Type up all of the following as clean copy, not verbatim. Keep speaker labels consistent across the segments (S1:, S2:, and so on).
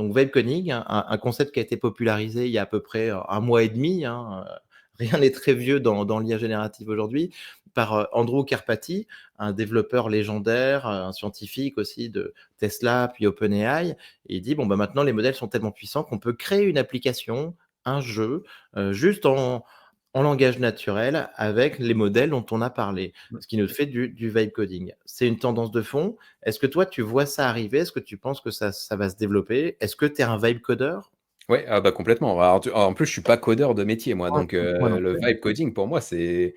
S1: Donc vibe coding, un concept qui a été popularisé il y a à peu près, 1 mois et demi, hein, rien n'est très vieux dans l'IA générative aujourd'hui, par, Andrew Karpathy, un développeur légendaire, un scientifique aussi de Tesla, puis OpenAI. Et il dit: «Bon, bah, maintenant les modèles sont tellement puissants qu'on peut créer une application, un jeu, juste en langage naturel avec les modèles dont on a parlé». Ce qui nous fait du vibe coding. C'est une tendance de fond. Est-ce que toi, tu vois ça arriver? Est-ce que tu penses que ça va se développer? Est-ce que tu es un vibe codeur?
S2: Ouais, ah bah, complètement. Alors, en plus, je suis pas codeur de métier, moi,
S1: Ouais,
S2: donc
S1: moi non
S2: le
S1: plus.
S2: vibe coding pour moi, c'est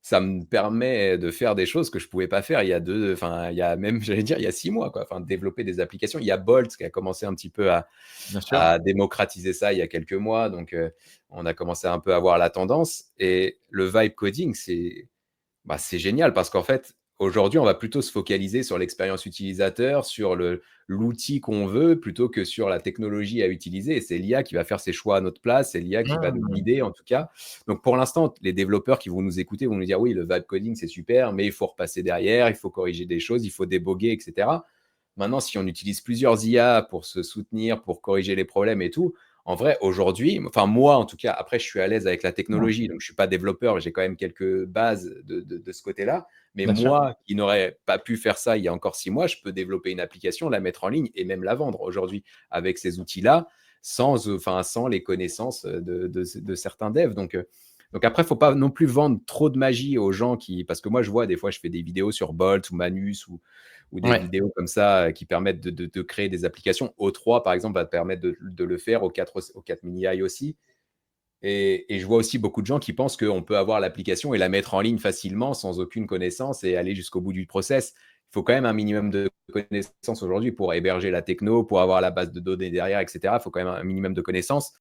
S2: ça me permet de faire des choses que je pouvais pas faire il y a même, j'allais dire, il y a 6 mois, quoi. Enfin, développer des applications. Il y a Bolt qui a commencé un petit peu
S1: Bien sûr.
S2: à démocratiser ça il y a quelques mois, donc on a commencé un peu à voir la tendance et le vibe coding, c'est génial parce qu'en fait, aujourd'hui, on va plutôt se focaliser sur l'expérience utilisateur, sur l'outil qu'on veut, plutôt que sur la technologie à utiliser. Et c'est l'IA qui va faire ses choix à notre place, c'est l'IA qui va nous
S1: Mmh.
S2: guider en tout cas. Donc pour l'instant, les développeurs qui vont nous écouter vont nous dire oui, le vibe coding c'est super, mais il faut repasser derrière, il faut corriger des choses, il faut déboguer, etc. Maintenant, si on utilise plusieurs IA pour se soutenir, pour corriger les problèmes et tout, en vrai, aujourd'hui, enfin moi en tout cas, après je suis à l'aise avec la
S1: Mmh.
S2: technologie, donc je suis pas développeur, j'ai quand même quelques bases de ce côté-là. Mais
S1: Bien sûr.
S2: moi qui n'aurais pas pu faire ça il y a encore 6 mois, je peux développer une application, la mettre en ligne et même la vendre aujourd'hui avec ces outils-là, sans les connaissances de certains devs. Donc après, il ne faut pas non plus vendre trop de magie aux gens qui. Parce que moi, je vois des fois, je fais des vidéos sur Bolt ou Manus ou des
S1: Ouais.
S2: vidéos comme ça qui permettent de créer des applications. O3, par exemple, va te permettre de le faire, au4 mini AI aussi. Et je vois aussi beaucoup de gens qui pensent qu'on peut avoir l'application et la mettre en ligne facilement sans aucune connaissance et aller jusqu'au bout du process. Il faut quand même un minimum de connaissances aujourd'hui pour héberger la techno, pour avoir la base de données derrière, etc. Il faut quand même un minimum de connaissances.